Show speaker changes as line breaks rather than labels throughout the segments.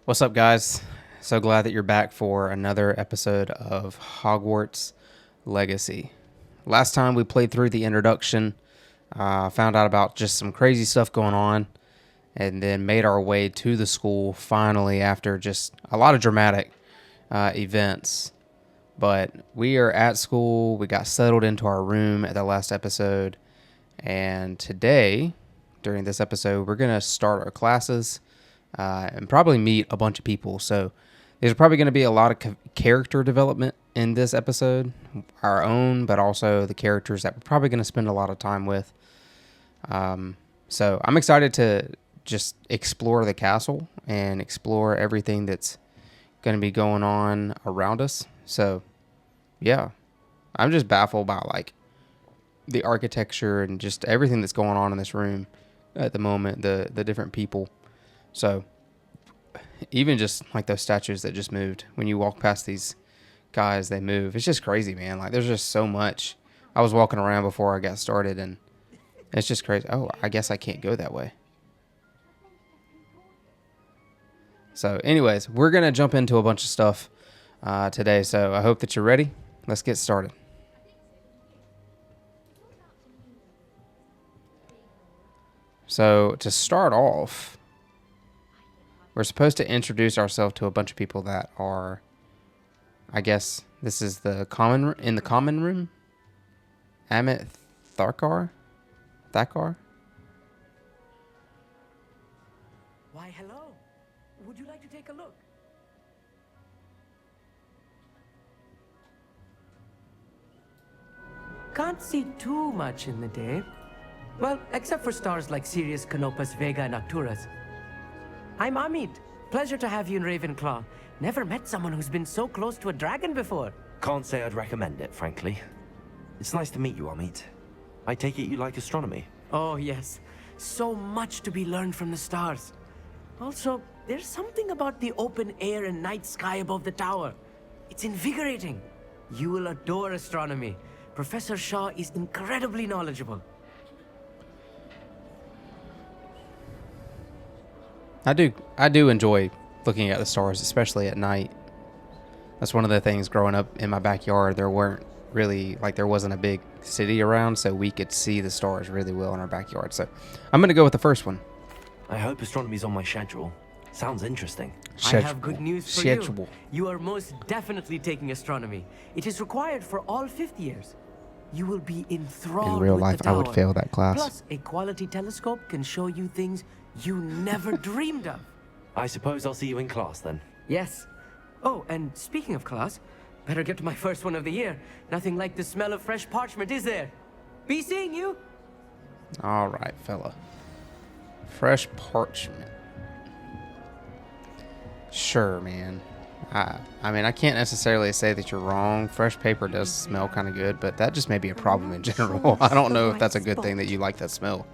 What's up, guys? So glad that you're back for another episode of Hogwarts Legacy. Last time we played through the introduction, found out about just some crazy stuff going on, and then made our way to the school finally after just a lot of dramatic events. But we are at school. We got settled into our room at the last episode, and today, during this episode, we're going to start our classes and probably meet a bunch of people. So there's probably going to be a lot of character development in this episode, our own, but also the characters that we're probably going to spend a lot of time with. So I'm excited to just explore the castle and explore everything that's going to be going on around us. So yeah, I'm just baffled by like the architecture and just everything that's going on in this room at the moment, the different people. So even just like those statues that just moved, when you walk past these guys, they move. It's just crazy, man. Like there's just so much. I was walking around before I got started and it's just crazy. Oh, I guess I can't go that way. So anyways, we're going to jump into a bunch of stuff today. So I hope that you're ready. Let's get started. So to start off, we're supposed to introduce ourselves to a bunch of people that are, I guess this is the common room. Amit Tharkar? Thakar?
Why, hello. Would you like to take a look? Can't see too much in the day. Well, except for stars like Sirius, Canopus, Vega, and Arcturus. I'm Amit. Pleasure to have you in Ravenclaw. Never met someone who's been so close to a dragon before.
Can't say I'd recommend it, frankly. It's nice to meet you, Amit. I take it you like astronomy.
Oh, yes. So much to be learned from the stars. Also, there's something about the open air and night sky above the tower. It's invigorating. You will adore astronomy. Professor Shaw is incredibly knowledgeable.
I do enjoy looking at the stars, especially at night. That's one of the things growing up in my backyard. There wasn't a big city around, so we could see the stars really well in our backyard. So I'm going to go with the first one.
I hope astronomy's on my schedule. Sounds interesting.
I have good news for
Schedule.
you. You are most definitely taking astronomy. It is required for all fifth years. You will be enthralled
In real
with
life,
the
I would
tower.
fail that class.
Plus, a quality telescope can show you things you never dreamed of.
I suppose I'll see you in class then.
Yes. Oh, and speaking of class, better get to my first one of the year. Nothing like the smell of fresh parchment, is there? Be seeing you.
All right, fella. Fresh parchment. Sure, man. I mean, I can't necessarily say that you're wrong. Fresh paper does smell kind of good, but that just may be a problem in general. I don't know if that's a good thing that you like that smell.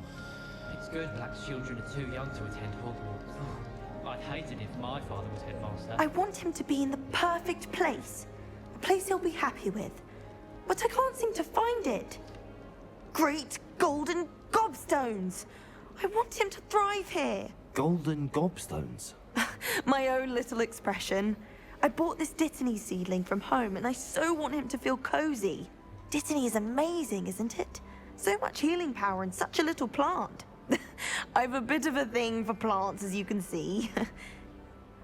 It's good black children are too young to attend Hogwarts. I'd hate it if my father was headmaster.
I want him to be in the perfect place. A place he'll be happy with. But I can't seem to find it. Great golden gobstones! I want him to thrive here.
Golden gobstones.
My own little expression. I bought this Dittany seedling from home and I so want him to feel cozy. Dittany is amazing, isn't it? So much healing power in such a little plant. I've a bit of a thing for plants, as you can see.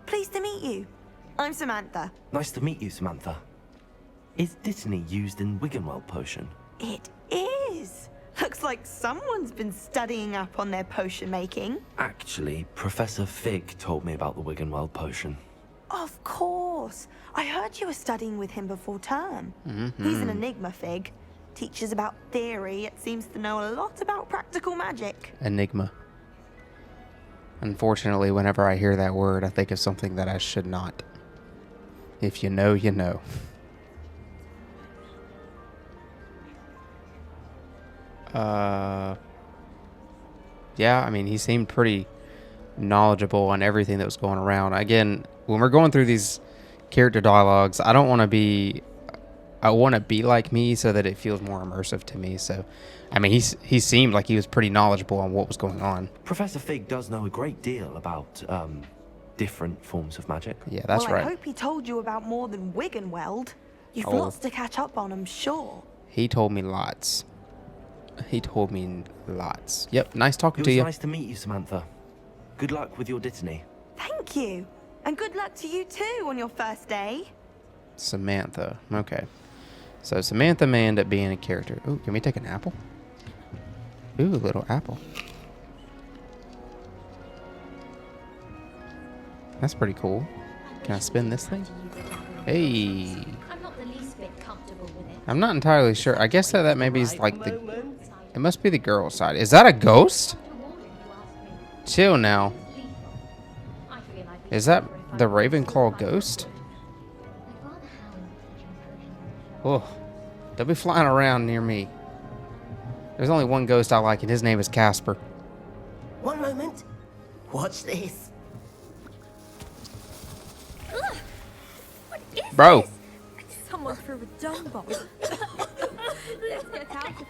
Pleased to meet you. I'm Samantha.
Nice to meet you, Samantha. Is Dittany used in Wiggenweld potion?
It is. Looks like someone's been studying up on their potion making.
Actually, Professor Fig told me about the Wiggenweld potion.
Of course. I heard you were studying with him before term. He's an enigma, Fig. Teaches about theory, yet seems to know a lot about practical magic.
Enigma. Unfortunately, whenever I hear that word, I think of something that I should not. If you know, you know. Yeah, I mean, he seemed pretty knowledgeable on everything that was going around. Again, when we're going through these character dialogues, I want to be like me so that it feels more immersive to me. So, I mean, he seemed like he was pretty knowledgeable on what was going on.
Professor Fig does know a great deal about, different forms of magic.
Yeah, that's
well,
right.
I hope he told you about more than Wiggenweld. You've
Oh.
lots to catch up on, I'm sure.
He told me lots. He told me lots. Yep, nice talking
It
to
was
you.
nice to meet you, Samantha. Good luck with your Dittany.
Thank you. And good luck to you too on your first day.
Samantha. Okay. So Samantha may end up being a character. Ooh, can we take an apple? Ooh, a little apple. That's pretty cool. Can I spin this thing? Hey.
I'm not the least bit comfortable with it.
I'm not entirely sure. I guess that maybe is like the... It must be the girl side. Is that a ghost? Chill now. Is that the Ravenclaw ghost? Oh, don't be flying around near me. There's only one ghost I like, and his name is Casper.
One moment. Watch this.
What is
Bro.
this? Someone threw a dung bomb. Let's get out of here.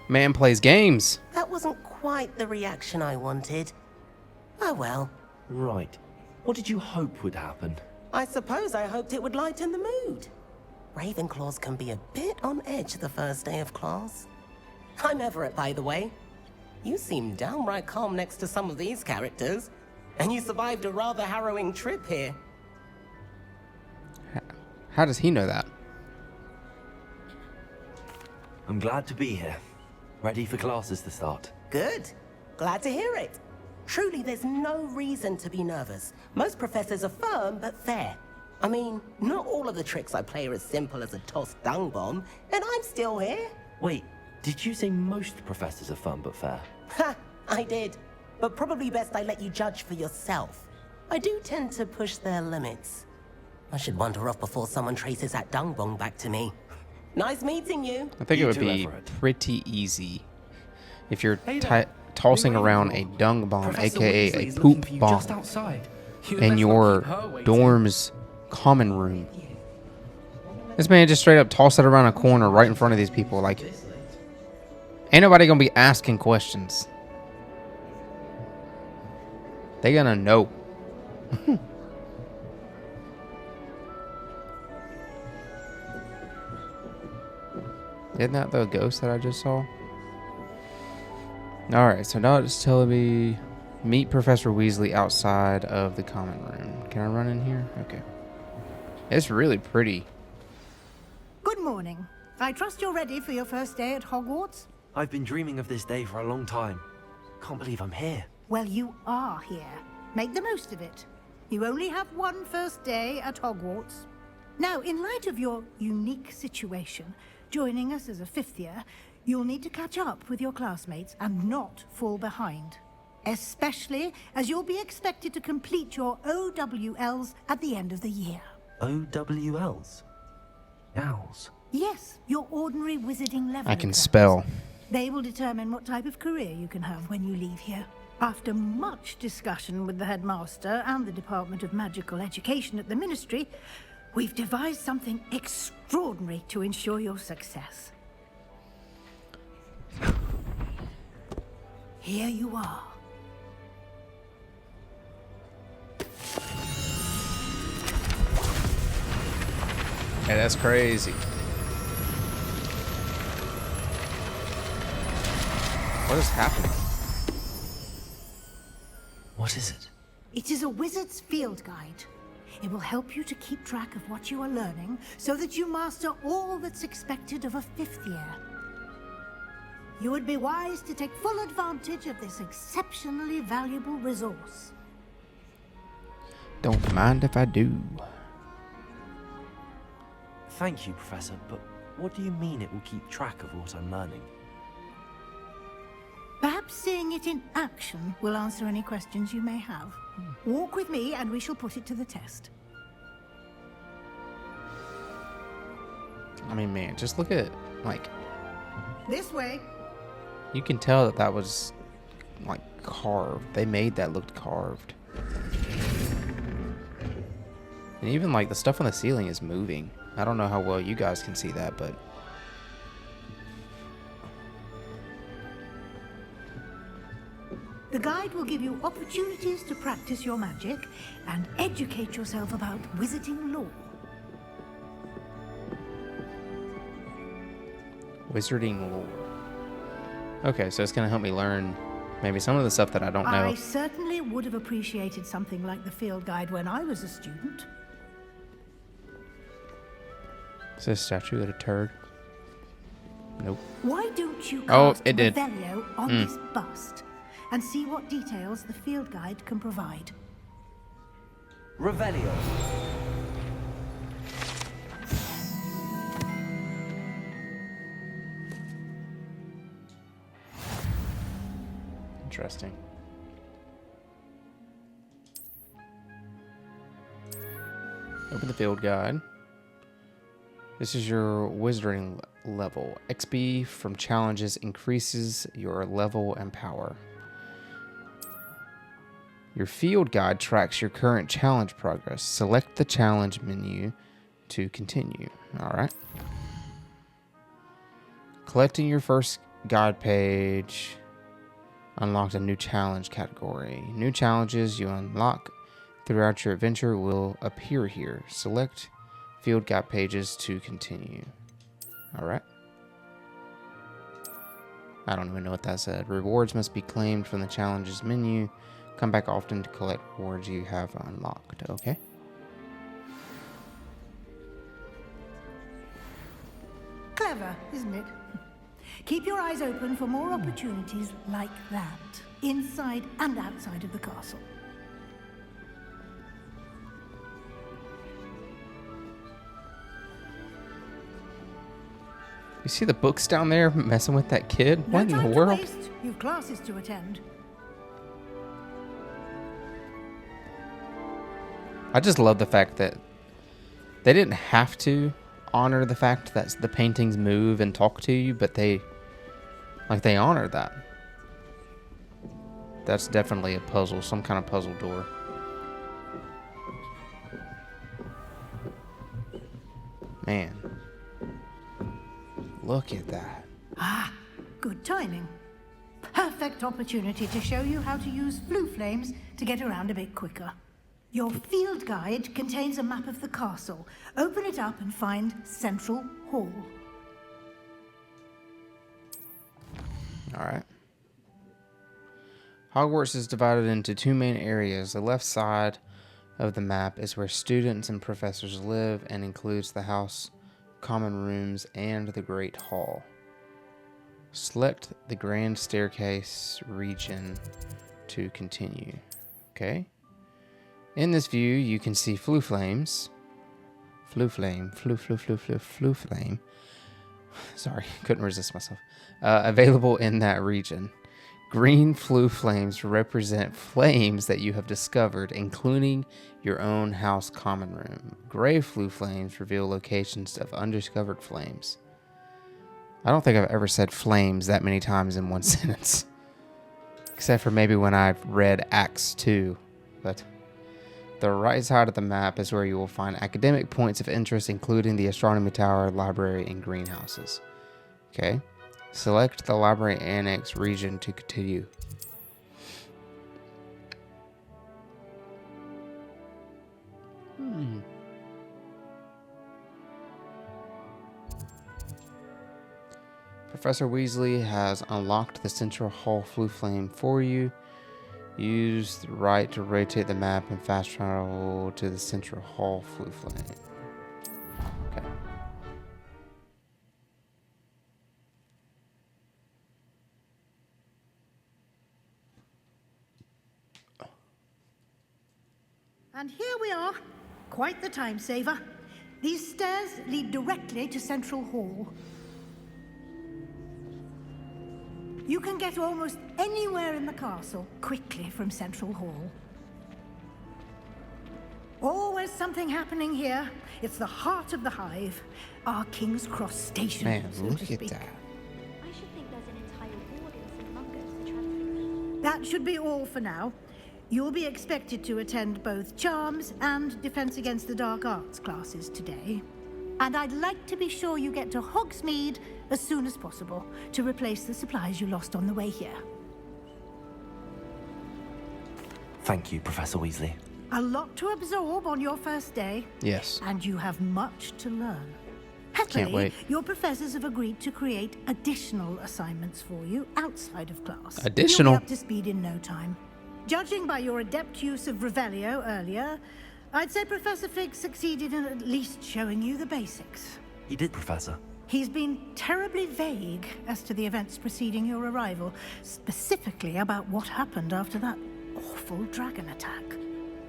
Man plays games.
That wasn't quite the reaction I wanted. Oh well.
Right. What did you hope would happen?
I suppose I hoped it would lighten the mood. Ravenclaws can be a bit on edge the first day of class. I'm Everett, by the way. You seem downright calm next to some of these characters. And you survived a rather harrowing trip here.
How does he know that?
I'm glad to be here. Ready for classes to start.
Good. Glad to hear it. Truly, there's no reason to be nervous. Most professors are firm but fair. I mean, not all of the tricks I play are as simple as a tossed dung bomb, and I'm still here.
Wait, did you say most professors are fun but fair?
Ha! I did. But probably best I let you judge for yourself. I do tend to push their limits. I should wander off before someone traces that dung bomb back to me. Nice meeting you.
I think it
You
would
too,
be
Everett.
pretty easy if you're
Hey there.
tossing
New
around a
Ravenclaw.
dung bomb,
Professor
aka
Weasley
a
is looking
poop
for you
bomb,
just outside.
in your dorm's common room. This man just straight up tossed it around a corner right in front of these people. Like, ain't nobody gonna be asking questions. They gonna know. Isn't that the ghost that I just saw? Alright, so now it's telling me meet Professor Weasley outside of the common room. Can I run in here? Okay. It's really pretty.
Good morning. I trust you're ready for your first day at Hogwarts?
I've been dreaming of this day for a long time. Can't believe I'm here.
Well, you are here. Make the most of it. You only have one first day at Hogwarts. Now, in light of your unique situation, joining us as a fifth year, you'll need to catch up with your classmates and not fall behind. Especially as you'll be expected to complete your OWLs at the end of the year.
OWLs? Owls.
Yes, your ordinary wizarding level
I can
exams.
spell.
They will determine what type of career you can have when you leave here. After much discussion with the headmaster and the Department of Magical Education at the Ministry, we've devised something extraordinary to ensure your success. Here you are.
Hey, that's crazy. What is happening?
What is it?
It is a wizard's field guide. It will help you to keep track of what you are learning so that you master all that's expected of a fifth year. You would be wise to take full advantage of this exceptionally valuable resource.
Don't mind if I do.
Thank you, Professor, but what do you mean it will keep track of what I'm learning?
Perhaps seeing it in action will answer any questions you may have. Walk with me and we shall put it to the test.
I mean, man, just look at, like,
This way.
you can tell that that was, like, carved. They made that look carved. And even, like, the stuff on the ceiling is moving. I don't know how well you guys can see that, but...
The The guide will give you opportunities to practice your magic and educate yourself about wizarding lore.
Wizarding lore. Okay, so it's going to help me learn maybe some of the stuff that I don't know.
I certainly would have appreciated something like the field guide when I was a student.
Is this statue of a turd? Nope.
Why don't you
Oh,
cast
it did.
Revelio on this bust and see what details the field guide can provide?
Revelio.
Interesting. Open the field guide. This is your wizarding level. XP from challenges increases your level and power. Your field guide tracks your current challenge progress. Select the challenge menu to continue. All right. Collecting your first guide page unlocked a new challenge category. New challenges you unlock throughout your adventure will appear here. Select field guide pages to continue. All right. I don't even know what that said. Rewards must be claimed from the challenges menu. Come back often to collect rewards you have unlocked. Okay.
Clever, isn't it? Keep your eyes open for more opportunities like that, inside and outside of the castle.
You see the books down there messing with that kid?
No
What in
time
the
to
world?
waste. You've classes to attend.
I just love the fact that they didn't have to honor the fact that the paintings move and talk to you, but they honor that. That's definitely a puzzle, some kind of puzzle door. Man. Look at that.
Good timing. Perfect opportunity to show you how to use blue flames to get around a bit quicker. Your field guide contains a map of the castle. Open it up and find Central Hall.
All right. Hogwarts is divided into two main areas. The left side of the map is where students and professors live and includes the house, common rooms, and the Great Hall. Select the Grand Staircase region to continue. Okay. In this view, you can see flue flames. Flue flame. Sorry, couldn't resist myself. Available in that region. Green flue flames represent flames that you have discovered, including your own house common room. Gray flue flames reveal locations of undiscovered flames. I don't think I've ever said flames that many times in one sentence. Except for maybe when I've read Acts 2. But the right side of the map is where you will find academic points of interest, including the astronomy tower, library, and greenhouses. Okay. Select the library annex region to continue. Professor Weasley has unlocked the Central Hall flue flame for you. Use the right to rotate the map and fast travel to the Central Hall flue flame. Okay.
And here we are. Quite the time saver. These stairs lead directly to Central Hall. You can get almost anywhere in the castle quickly from Central Hall. Always something happening here. It's the heart of the hive. Our King's Cross station,
Man,
so
look
to
at
speak.
that.
I should think there's an entire audience among us to transfer.
That should be all for now. You'll be expected to attend both Charms and Defense Against the Dark Arts classes today. And I'd like to be sure you get to Hogsmeade as soon as possible to replace the supplies you lost on the way here.
Thank you, Professor Weasley.
A lot to absorb on your first day,
Yes.
and you have much to learn.
Can't
Happily,
wait.
your professors have agreed to create additional assignments for you outside of class.
Additional?
You'll be up to speed in no time. Judging by your adept use of Revelio earlier, I'd say Professor Fig succeeded in at least showing you the basics.
You did, Professor.
He's been terribly vague as to the events preceding your arrival, specifically about what happened after that awful dragon attack.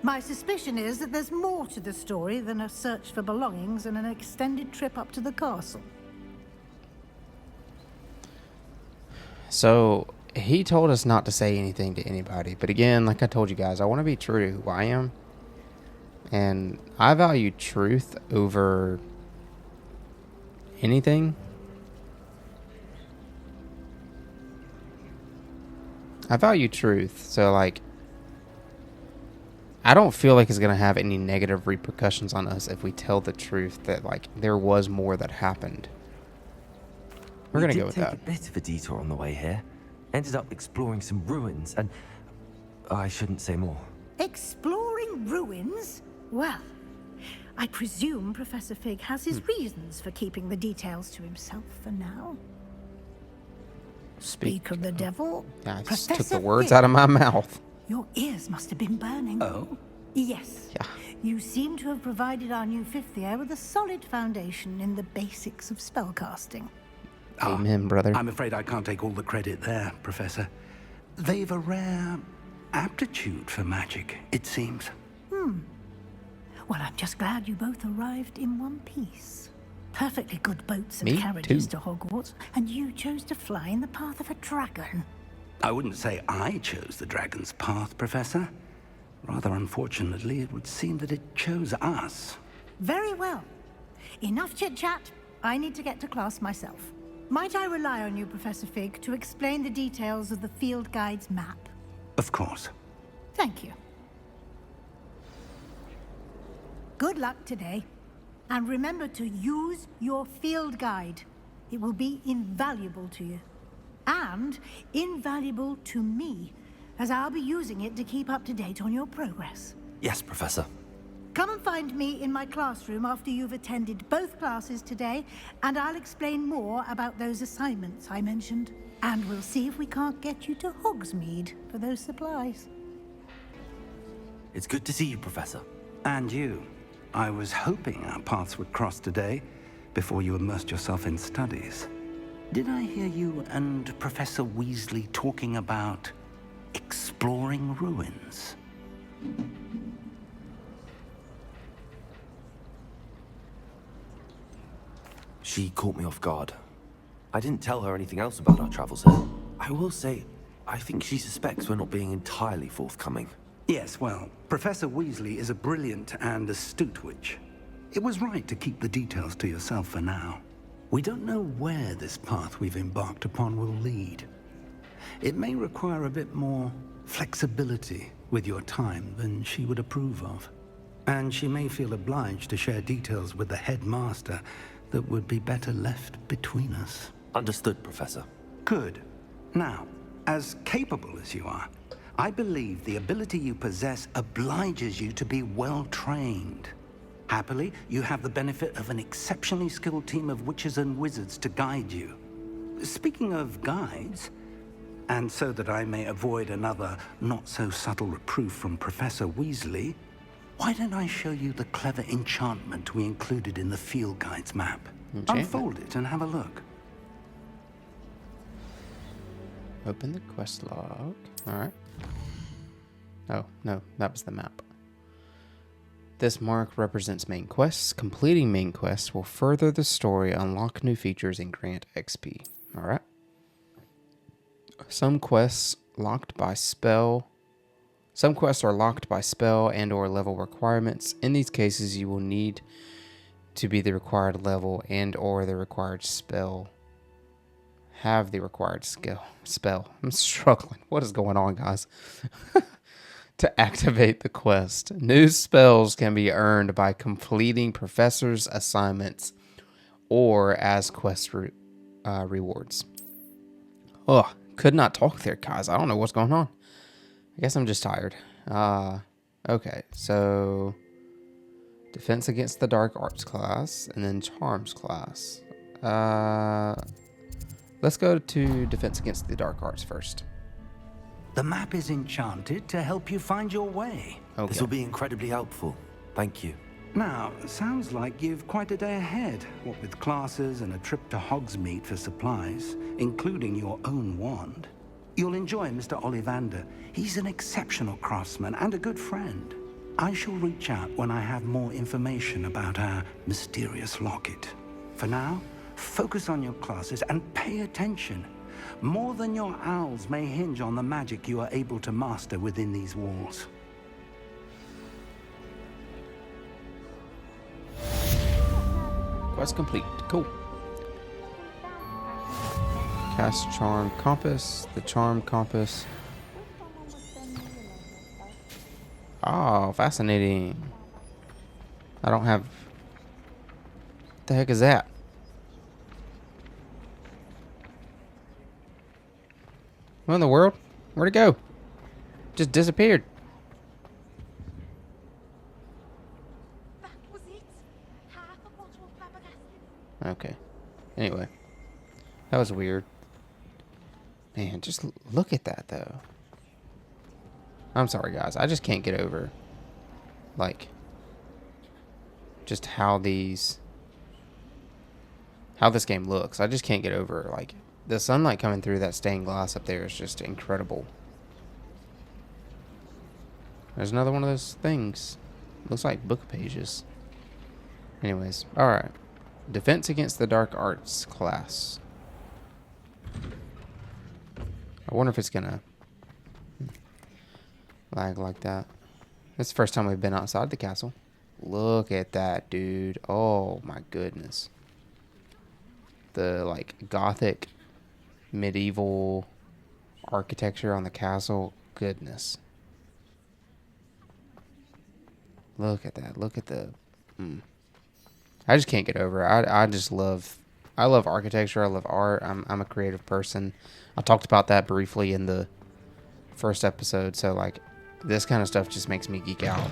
My suspicion is that there's more to the story than a search for belongings and an extended trip up to the castle.
So he told us not to say anything to anybody. But again, like I told you guys, I want to be true to who I am. And I value truth over anything. I value truth. So, like, I don't feel like it's going to have any negative repercussions on us if we tell the truth that, like, there was more that happened. We're going to go with that.
We did take a bit of a detour on the way here. Ended up exploring some ruins and... I shouldn't say more.
Exploring ruins? Well, I presume Professor Fig has his reasons for keeping the details to himself for now. Speak of the devil.
I just
Professor
took the words
Fig,
out of my mouth.
Your ears must have been burning.
Oh?
Yes.
Yeah.
You seem to have provided our new fifth year with a solid foundation in the basics of spellcasting.
Amen, brother.
I'm afraid I can't take all the credit there, Professor. They've a rare aptitude for magic, it seems.
Well, I'm just glad you both arrived in one piece. Perfectly good boats and
Me
carriages
too.
to Hogwarts, and you chose to fly in the path of a dragon.
I wouldn't say I chose the dragon's path, Professor. Rather unfortunately, it would seem that it chose us.
Very well. Enough chit-chat. I need to get to class myself. Might I rely on you, Professor Fig, to explain the details of the field guide's map?
Of course.
Thank you. Good luck today. And remember to use your field guide. It will be invaluable to you. And invaluable to me, as I'll be using it to keep up to date on your progress.
Yes, Professor.
Come and find me in my classroom after you've attended both classes today, and I'll explain more about those assignments I mentioned. And we'll see if we can't get you to Hogsmeade for those supplies.
It's good to see you, Professor.
And you. I was hoping our paths would cross today, before you immersed yourself in studies. Did I hear you and Professor Weasley talking about exploring ruins?
She caught me off guard. I didn't tell her anything else about our travels here. I will say, I think she suspects we're not being entirely forthcoming.
Yes, well, Professor Weasley is a brilliant and astute witch. It was right to keep the details to yourself for now. We don't know where this path we've embarked upon will lead. It may require a bit more flexibility with your time than she would approve of. And she may feel obliged to share details with the headmaster that would be better left between us.
Understood, Professor.
Good. Now, as capable as you are, I believe the ability you possess obliges you to be well trained. Happily, you have the benefit of an exceptionally skilled team of witches and wizards to guide you. Speaking of guides, and so that I may avoid another not-so-subtle reproof from Professor Weasley, why don't I show you the clever enchantment we included in the field guide's map?
Enchantment.
Unfold it and have a look.
Open the quest log. Alright. Oh, no, that was the map. This mark represents main quests. Completing main quests will further the story, unlock new features, and grant XP. Alright. Some quests are locked by spell and or level requirements. In these cases, you will need to be the required level and or the required spell. Have the required spell. I'm struggling. What is going on, guys? To activate the quest. New spells can be earned by completing professors' assignments or as quest rewards. Oh, could not talk there, guys. I don't know what's going on. I guess I'm just tired. Okay, so defense against the dark arts class and then charms class. Let's go to defense against the dark arts first.
The map is enchanted to help you find your way.
Okay.
This will be incredibly helpful. Thank you.
Now, sounds like you've quite a day ahead, what with classes and a trip to Hogsmeade for supplies, including your own wand. You'll enjoy Mr. Ollivander. He's an exceptional craftsman and a good friend. I shall reach out when I have more information about our mysterious locket. For now, focus on your classes and pay attention. More than your owls may hinge on the magic you are able to master within these walls.
Quest complete. Cool. Cast Charm Compass. The Charm Compass. Oh, fascinating. I don't have... What the heck is that? What in the world? Where'd it go? Just disappeared.
That was it. Half a bottle of flabbergasted.
Okay. Anyway. That was weird. Man, just look at that, though. I'm sorry, guys. I just can't get over, like, just how this game looks. I just can't get over, like, the sunlight coming through that stained glass up there is just incredible. There's another one of those things. Looks like book pages. Anyways, alright. Defense against the dark arts class. I wonder if it's gonna lag like that. It's the first time we've been outside the castle. Look at that, dude. Oh my goodness. The like gothic medieval architecture on the castle. Goodness. Look at that. Look at the I just can't get over it. I love architecture. I love art. I'm a creative person. I talked about that briefly in the first episode. So like this kind of stuff just makes me geek out.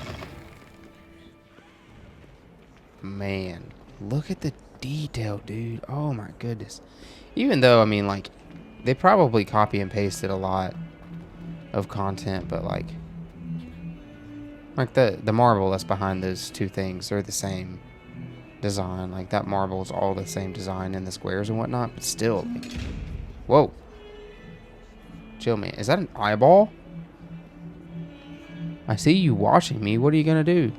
Man, look at the detail, dude. Oh my goodness. Even though, I mean, like, they probably copy and pasted a lot of content, but like the marble that's behind those two things, they're the same design. Like that marble is all the same design in the squares and whatnot, but still, like, whoa. Chill, man. Is that an eyeball? I see you watching me. What are you gonna do?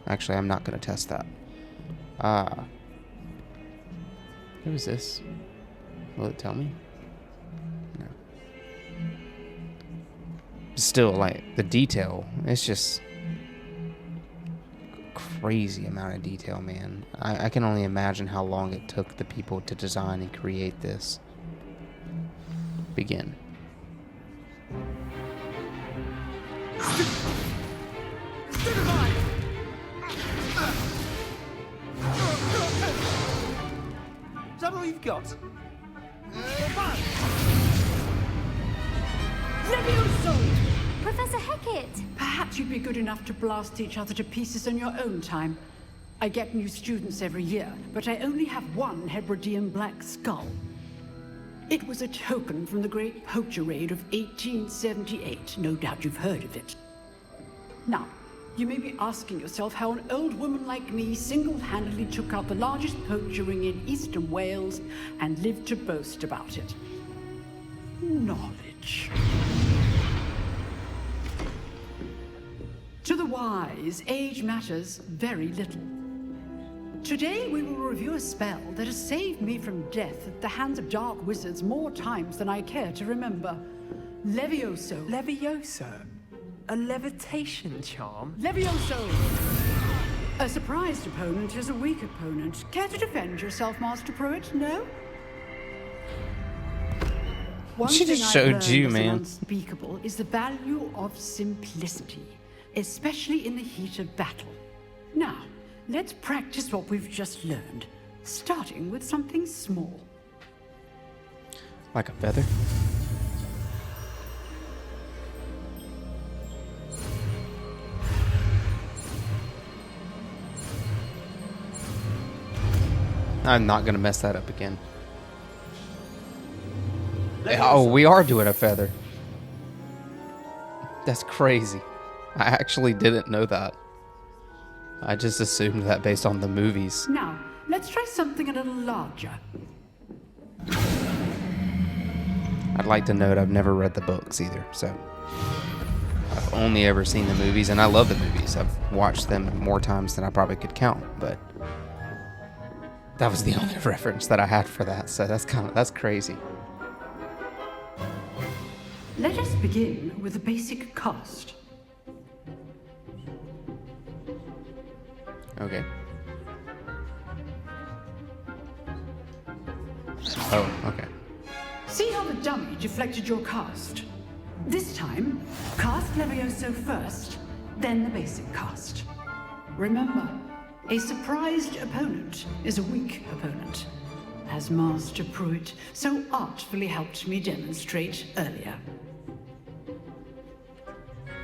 Actually, I'm not gonna test that. Who is this? Will it tell me? No. Still, like, the detail, it's just crazy amount of detail, man. I can only imagine how long it took the people to design and create this. Begin.
Is that all you've got?
Levioso! Professor Hecat!
Perhaps you'd be good enough to blast each other to pieces in your own time. I get new students every year, but I only have one Hebridean black skull. It was a token from the Great Poacher Raid of 1878. No doubt you've heard of it. Now, you may be asking yourself how an old woman like me single-handedly took out the largest poacher ring in eastern Wales and lived to boast about it. Knowledge. To the wise, age matters very little. Today we will review a spell that has saved me from death at the hands of dark wizards more times than I care to remember. Levioso.
Levioso? A levitation charm?
Levioso! A surprised opponent is a weak opponent. Care to defend yourself, Master Pruitt? No? One
She
thing
just
I've
showed
learned
you,
as
man.
an unspeakable is the value of simplicity, especially in the heat of battle. Now, let's practice what we've just learned, starting with something small.
Like a feather? I'm not gonna mess that up again. Oh, we are doing a feather. That's crazy. I actually didn't know that. I just assumed that based on the movies.
Now, let's try something a little larger.
I'd like to note I've never read the books either, so I've only ever seen the movies, and I love the movies. I've watched them more times than I probably could count, but that was the only reference that I had for that, so that's crazy.
Let us begin with the basic cast.
Okay. Oh, okay.
See how the dummy deflected your cast? This time, cast Levioso first, then the basic cast. Remember, a surprised opponent is a weak opponent, as Master Pruitt so artfully helped me demonstrate earlier.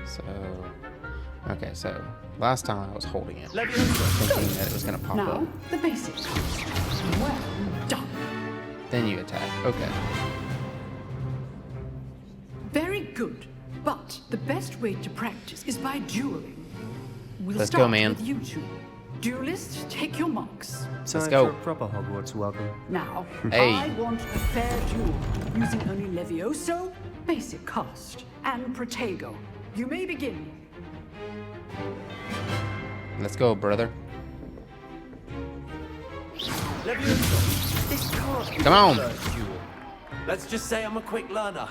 So, okay, so last time I was holding it, thinking that it was going to pop
Now,
up.
the basic cast. Well done.
Then you attack. Okay.
Very good. But the best way to practice is by dueling. We'll
Let's
start
go, man.
with you two. Duelists, take your marks.
Let's go.
For a proper Hogwarts welcome.
Now,
Hey.
I want a fair duel, using only Levioso, basic cast, and Protego. You may begin.
Let's go, brother.
This can't be
Come on.
the first duel. Let's just say I'm a quick learner.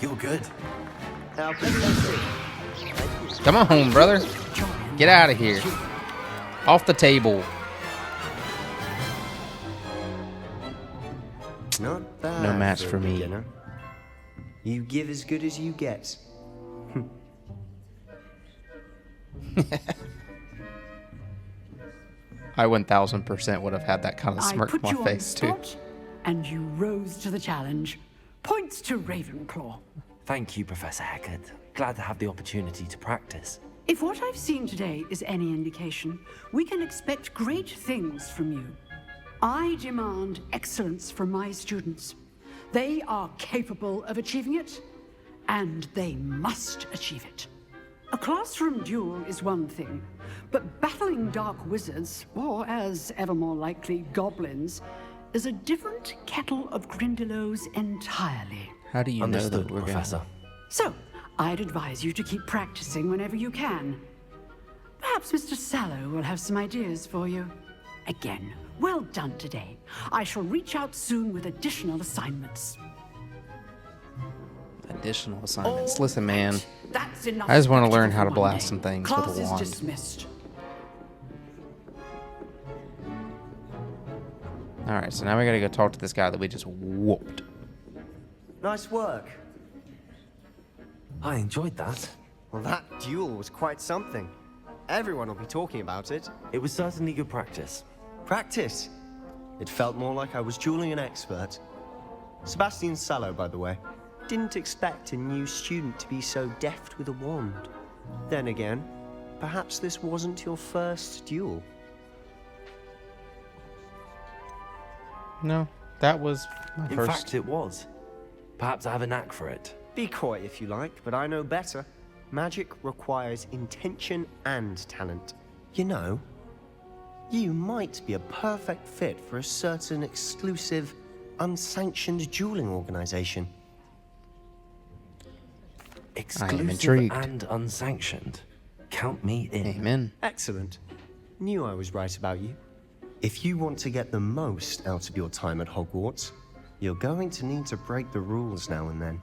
You're good.
Now, let's see.
Come on, brother. Get out of here. Off the table.
Not bad.
No match for
a
me.
beginner. You give as good as you get.
I 1000% would have had that kind of
I
smirk
put
on
you
my
on the
face, too.
spot, and you rose to the challenge. Points to Ravenclaw.
Thank you, Professor Heckard. Glad to have the opportunity to practice.
If what I've seen today is any indication, we can expect great things from you. I demand excellence from my students. They are capable of achieving it, and they must achieve it. A classroom duel is one thing, but battling dark wizards, or as ever more likely, goblins, is a different kettle of Grindylows entirely.
How do you know that
Understood,
we're
Professor.
gonna...
So, I'd advise you to keep practicing whenever you can. Perhaps Mr. Sallow will have some ideas for you. Again, well done today. I shall reach out soon with additional assignments.
Additional assignments. Listen, man.
That's enough.
I just want to
spectacle
learn how
for
to
one
blast
day.
some things
Class
with a
is
wand.
dismissed.
Alright, so now we gotta go talk to this guy that we just whooped.
Nice work.
I enjoyed that.
Well, that duel was quite something. Everyone will be talking about it.
It was certainly good practice.
Practice. It felt more like I was dueling an expert. Sebastian Sallow, by the way. Didn't expect a new student to be so deft with a wand. Then again, perhaps this wasn't your first duel.
No, that was my
In
first...
fact, it was. Perhaps I have a knack for it.
Be coy if you like, but I know better. Magic requires intention and talent. You know, you might be a perfect fit for a certain exclusive, unsanctioned dueling organization.
Exclusive
intrigued.
and unsanctioned. Count me in.
Amen.
Excellent. Knew I was right about you. If you want to get the most out of your time at Hogwarts, you're going to need to break the rules now and then.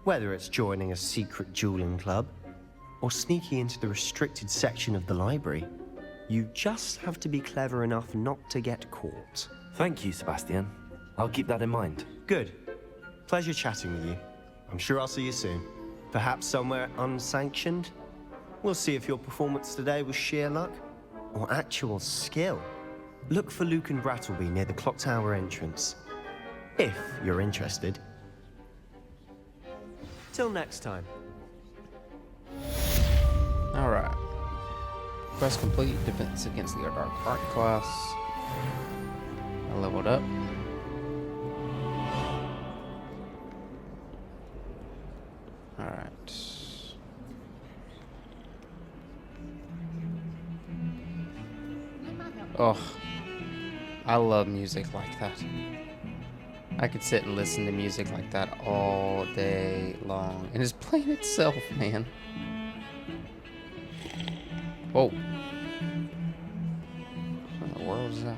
Whether it's joining a secret dueling club, or sneaking into the restricted section of the library, you just have to be clever enough not to get caught.
Thank you, Sebastian. I'll keep that in mind.
Good. Pleasure chatting with you. I'm sure I'll see you soon. Perhaps somewhere unsanctioned? We'll see if your performance today was sheer luck or actual skill. Look for Luke and Brattleby near the clock tower entrance. If you're interested. Till next time.
Alright. Quest complete. Defense against the dark art class. I leveled up. Alright. Oh, I love music like that. I could sit and listen to music like that all day long. And it's playing itself, man. Whoa. What in the world is that?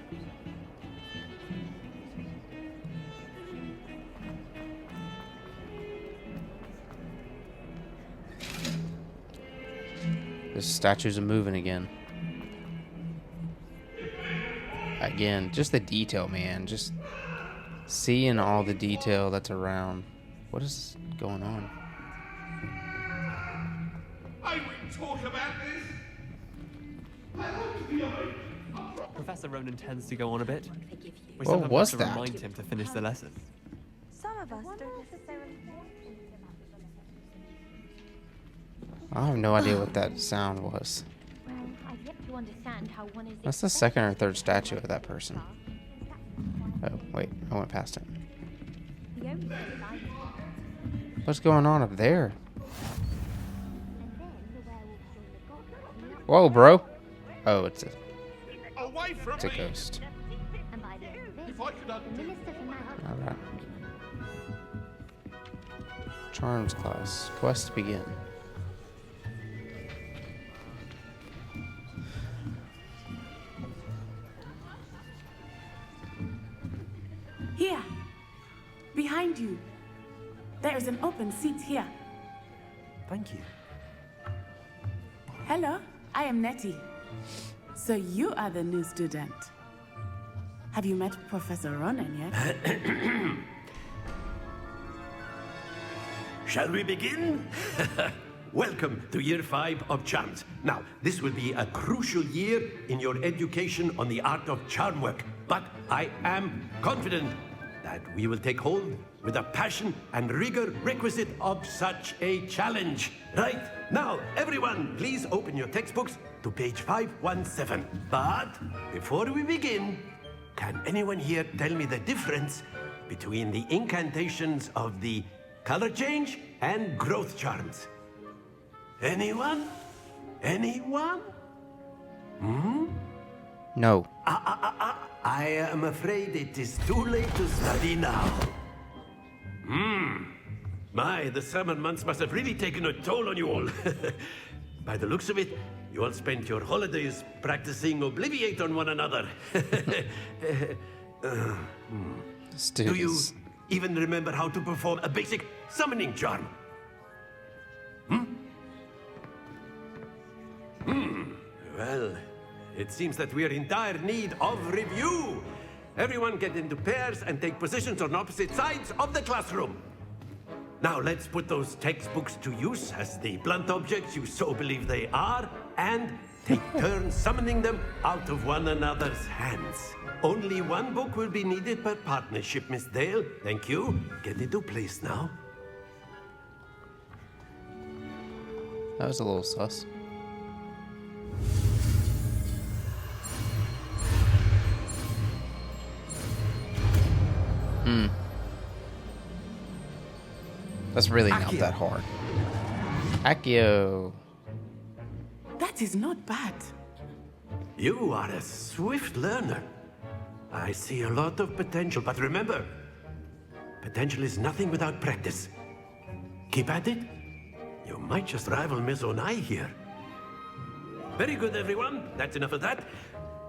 The statues are moving again. Again, just the detail, man. Just seeing all the detail that's around. What is going on?
I will talk about this. I hope to be awake.
Professor Ronan tends to go on a bit. We
What
sometimes
was
have to
that?
remind him to finish the lesson.
Some of us don't necessarily.
I have no idea what that sound was.
Well, I've yet to understand how one is.
That's the second or third statue of that person. Oh, wait. I went past it.
The only thing I know.
What's going on up there?
And then the werewolf joined the goblins.
Whoa, bro. Oh, it's a
Away from me.
ghost.
And by the end of it,
If I could
the
undo.
minister for magic.
Alright. Charms class. Quest begin.
Here, behind you. There is an open seat here.
Thank you.
Hello, I am Nettie. So you are the new student. Have you met Professor Ronan yet?
Shall we begin? Welcome to Year 5 of Charms. Now, this will be a crucial year in your education on the art of charm work, but I am confident that we will take hold with the passion and rigor requisite of such a challenge. Right, now, everyone, please open your textbooks to page 517. But before we begin, can anyone here tell me the difference between the incantations of the color change and growth charms? Anyone? Anyone?
No.
I am afraid it is too late to study now. My, the summer months must have really taken a toll on you all. By the looks of it, you all spent your holidays practicing Obliviate on one another. Do you even remember how to perform a basic summoning charm? Well, it seems that we are in dire need of review. Everyone get into pairs and take positions on opposite sides of the classroom. Now let's put those textbooks to use as the blunt objects you so believe they are, and take turns summoning them out of one another's hands. Only one book will be needed per partnership, Miss Dale. Thank you. Get into place now.
That was a little sus. That's really not that hard. Accio.
That is not bad.
You are a swift learner. I see a lot of potential, but remember, potential is nothing without practice. Keep at it. You might just rival Miss Onai here. Very good, everyone. That's enough of that.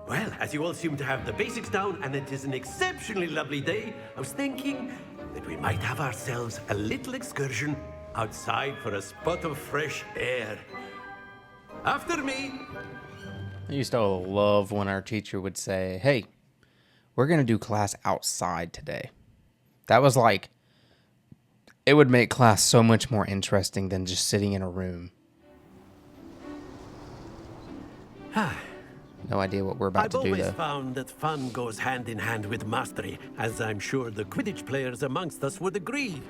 Well, as you all seem to have the basics down, and it is an exceptionally lovely day, I was thinking that we might have ourselves a little excursion outside for a spot of fresh air. After me.
I used to love when our teacher would say, "Hey, we're going to do class outside today." That was like, it would make class so much more interesting than just sitting in a room. No idea what we're about to do,
I've always
though.
found that fun goes hand in hand with mastery, as I'm sure the Quidditch players amongst us would agree.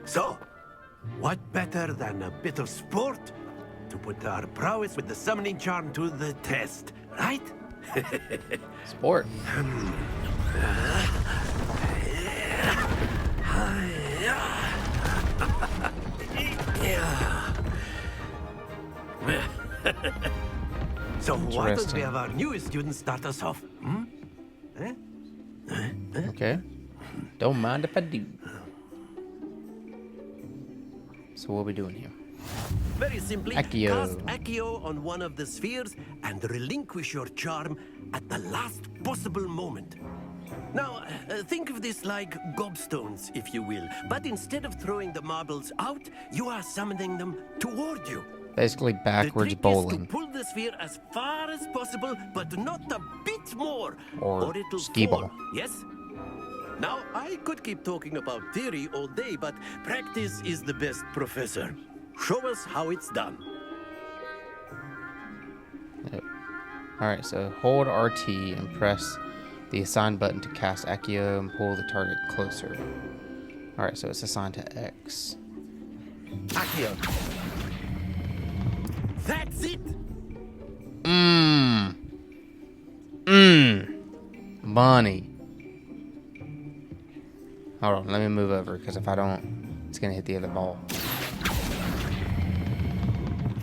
So, what better than a bit of sport to to put our prowess with the summoning charm to the test, right?
Sport.
So why don't we have our newest student start us off?
Okay. Don't mind if I do. So what are we doing here?
Very simply,
Accio.
cast Accio on one of the spheres and relinquish your charm at the last possible moment. Now, think of this like gobstones, if you will. But instead of throwing the marbles out, you are summoning them toward you.
Basically backwards
the trick
bowling.
Is to pull the sphere as far as possible, but not a bit more,
Or
it'll
skee
fall.
ball.
Yes? Now, I could keep talking about theory all day, but practice is the best professor. Show us how it's done.
Yep. Alright, so hold RT and press the assigned button to cast Accio and pull the target closer. Alright, so it's assigned to X.
Accio. That's it!
Money. Hold on, let me move over, because if I don't, it's going to hit the other ball.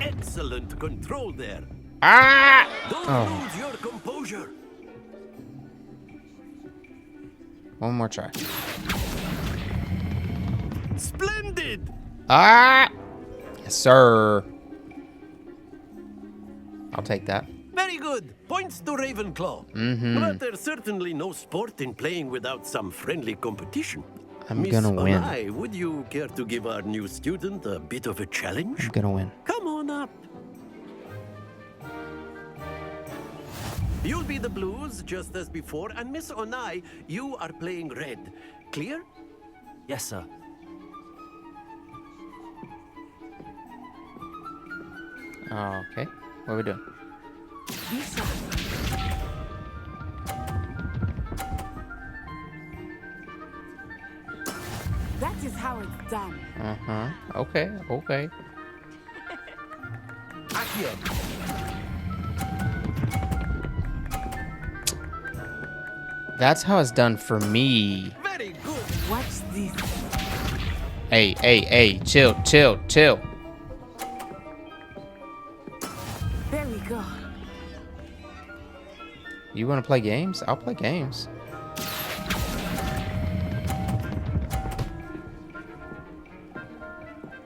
Excellent control there.
Ah!
Don't lose your composure.
One more try.
Splendid!
Ah! Yes, sir. I'll take that.
Very good. Points to Ravenclaw. But there's certainly no sport in playing without some friendly competition.
I'm
Miss
gonna win.
Onai, would you care to give our new student a bit of a challenge?
I'm gonna win.
Come on up. You'll be the blues, just as before, and Miss Onai, you are playing red. Clear?
Yes, sir.
Okay. What are we doing?
That is how it's done.
Uh-huh. Okay, okay. That's how it's done for me.
Very good.
Watch this.
Hey, chill.
There we go.
You want to play games? I'll play games.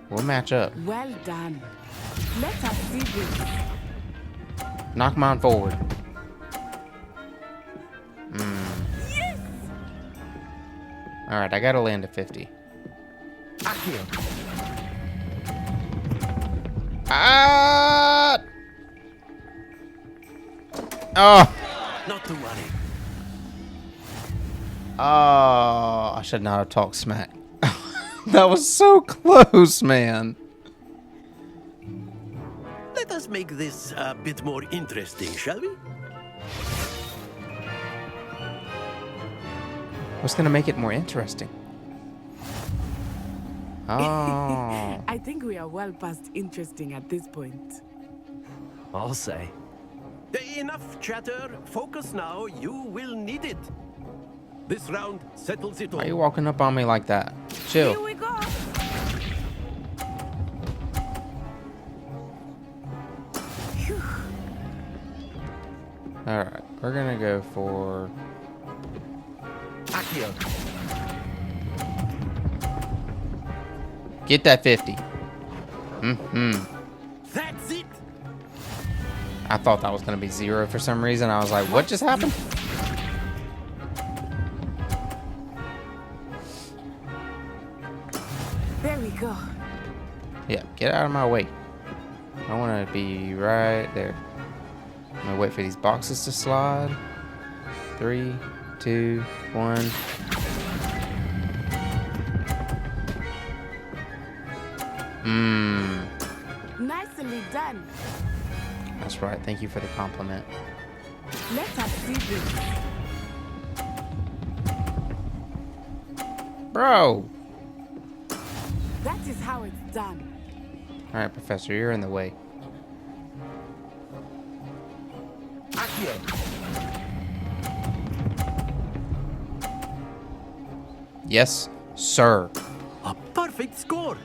We'll match up.
Well done. Let us see this.
Knock mine forward.
Yes!
Alright, I gotta land at 50. Ah! Oh!
Not to worry.
Oh, I should not have talked smack. That was so close, man.
Let us make this a bit more interesting, shall we?
What's gonna make it more interesting? Oh.
I think we are well past interesting at this point.
I'll say.
Enough chatter. Focus now. You will need it. This round settles it all.
Why are you walking up on me like that? Chill.
Here we go.
Alright, we're gonna go for...
Accio.
Get that 50.
That's it.
I thought that was gonna be 0 for some reason. I was like, what just happened?
There we go.
Yeah, get out of my way. I want to be right there. I'm gonna wait for these boxes to slide. 3, 2, 1.
Nicely done.
That's right. Thank you for the compliment.
Let us see this.
Bro!
That is how it's done.
Alright, Professor, you're in the way. Yes, sir.
A perfect score.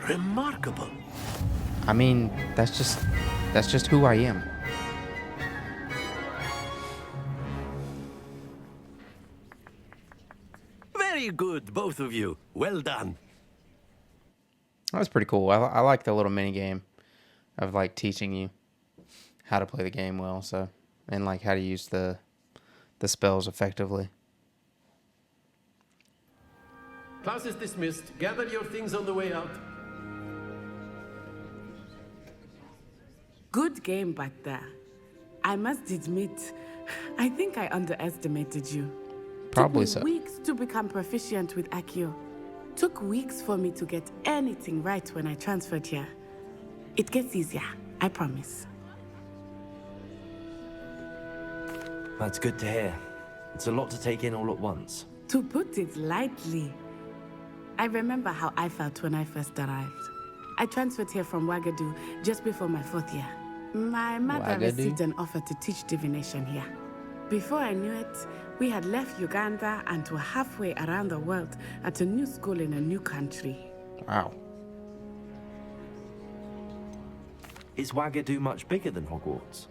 Remarkable.
I mean, that's just who I am.
Very good, both of you. Well done.
That was pretty cool. I like the little mini game of like teaching you how to play the game well, so and like how to use the spells effectively.
Class is dismissed. Gather your things on the way out.
Good game back there. I must admit, I think I underestimated you.
Probably
Took
so.
me weeks to become proficient with Accio. Took weeks for me to get anything right when I transferred here. It gets easier, I promise.
That's good to hear. It's a lot to take in all at once.
To put it lightly, I remember how I felt when I first arrived. I transferred here from Wagadu just before my 4th year. My mother received an offer to teach divination here. Before I knew it, we had left Uganda and were halfway around the world at a new school in a new country.
Wow.
Is Wagadu much bigger than Hogwarts?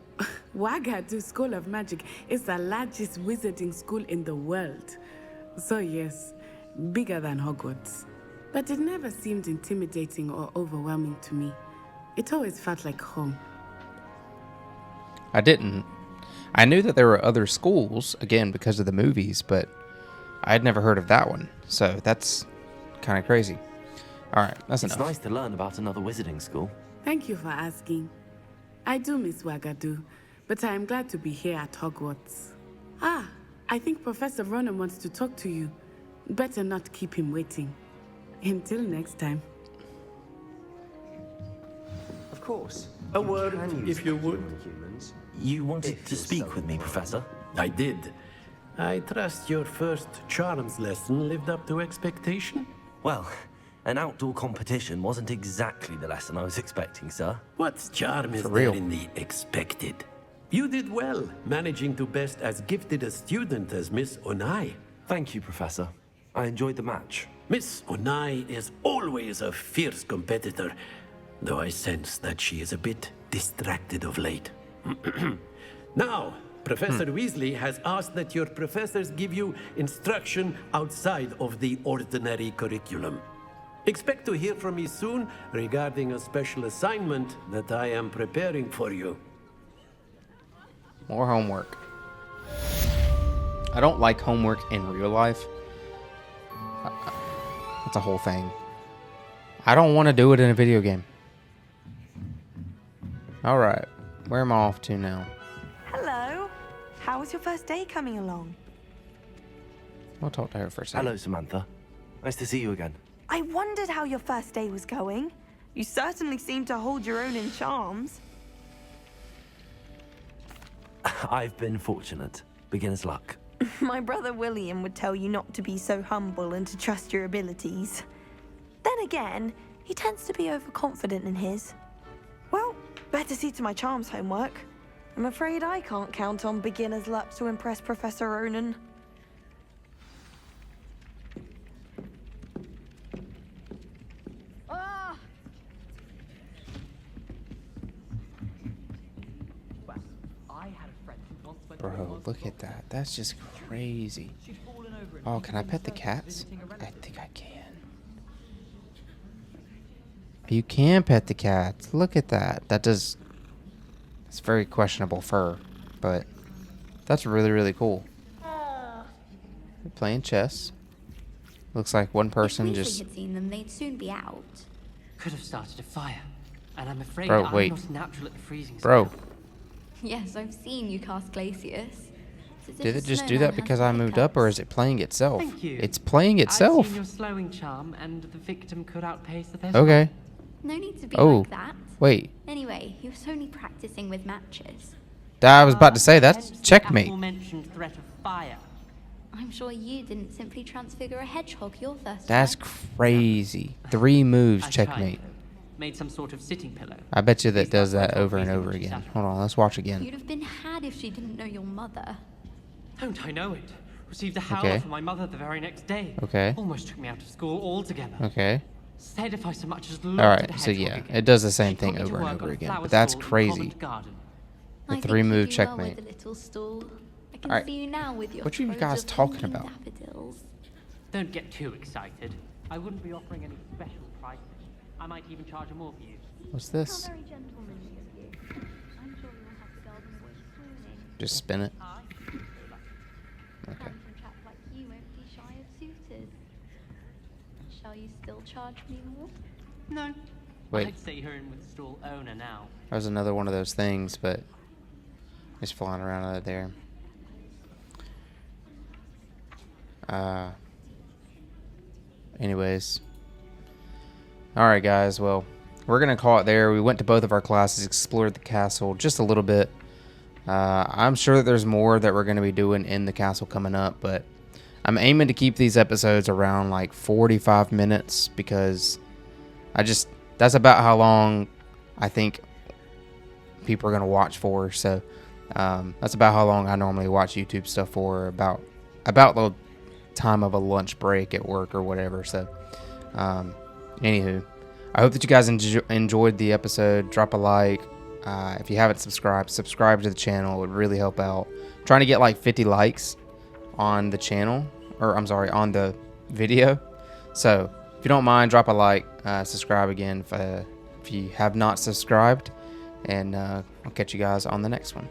Wagadu School of Magic is the largest wizarding school in the world. So yes, bigger than Hogwarts. But it never seemed intimidating or overwhelming to me. It always felt like home.
I didn't. I knew that there were other schools, again, because of the movies, but I had never heard of that one. So that's kind of crazy. All right, that's enough.
It's nice to learn about another wizarding school.
Thank you for asking. I do miss Wagadu, but I am glad to be here at Hogwarts. Ah, I think Professor Ronan wants to talk to you. Better not keep him waiting. Until next time.
Of course.
A word, if you would.
Humans.
You wanted to speak with me, Professor?
I did. I trust your first charms lesson lived up to expectation?
Well, an outdoor competition wasn't exactly the lesson I was expecting, sir.
What charm is
For
there
real.
in the expected? You did well, managing to best as gifted a student as Miss Onai.
Thank you, Professor. I enjoyed the match.
Miss Onai is always a fierce competitor, though I sense that she is a bit distracted of late. Now, Professor Weasley has asked that your professors give you instruction outside of the ordinary curriculum. Expect to hear from me soon regarding a special assignment that I am preparing for you.
More homework. I don't like homework in real life. That's a whole thing. I don't want to do it in a video game. Alright, where am I off to now?
Hello. How was your first day coming along?
I'll talk to her for a second.
Hello, Samantha. Nice to see you again.
I wondered how your first day was going. You certainly seem to hold your own in charms.
I've been fortunate. Beginner's luck.
My brother William would tell you not to be so humble and to trust your abilities. Then again, he tends to be overconfident in his. Well, better see to my charms homework. I'm afraid I can't count on beginner's luck to impress Professor Ronan.
Bro, look at that. That's just crazy. Oh, can I pet the cats? I think I can. You can pet the cats. Look at that. It's very questionable fur, but that's really, really cool. They're playing chess. Looks like one person
If
just...
Weasley had seen them, they'd soon be out.
Could have started a fire. And I'm afraid
Bro,
I'm
wait.
not natural at the freezing
Bro,
Yes, I've seen you cast Glacius. It's as if
did
a
it just do
snowman
that
has
because I moved up, or is it playing itself?
Thank you.
It's playing itself.
I've seen your slowing charm, and the victim could outpace the best.
Okay.
No need to be
Oh,
like that.
wait.
Anyway, he was only practicing with matches.
I was about to say, that's
Hence the
checkmate.
aforementioned threat of fire.
I'm sure you didn't simply transfigure a hedgehog your first
That's
time.
crazy. 3 moves,
I tried,
checkmate.
though. made some sort of sitting pillow.
I bet you that does that over and over again. Hold on, let's watch again.
You'd have been had if she didn't know your mother.
Don't I know it? Received a howler
Okay.
from my mother the very next day.
Okay.
Almost took me out of school altogether.
Okay.
Said if I so much as looked
All
at
right,
a
so
hedgehog
yeah,
again,
it does the same
she'd put
thing
me to
over and
work
over
on a
again.
flower
But that's
stall in
crazy.
Covent Garden.
The
I think
3-move
you do well
checkmate.
with the little stool. I can
Alright,
see you now with your
what are you
throat
guys
of
talking
blinking
about?
daffodils.
Don't get too excited. I wouldn't be offering any special pricing. I might even charge more for you.
What's this?
How very gentlemanly of you. I'm sure you won't have the girls on the way swooning.
Just spin it. Okay.
Handsome chap like you won't be shy of suitors. Shall you still charge me more?
No.
Wait.
I'd say you're in with the stall owner now.
That was another one of those things, but it's flying around out of there. Anyways. Alright, guys. Well, we're going to call it there. We went to both of our classes, explored the castle just a little bit. I'm sure that there's more that we're going to be doing in the castle coming up, but I'm aiming to keep these episodes around like 45 minutes because that's about how long I think people are going to watch for. So that's about how long I normally watch YouTube stuff for, about the time of a lunch break at work or whatever. So anywho, I hope that you guys enjoyed the episode. Drop a like. If you haven't subscribe to the channel. It would really help out. I'm trying to get like 50 likes on the channel, or I'm sorry, on the video. So if you don't mind, drop a like, subscribe again if you have not subscribed, and I'll catch you guys on the next one.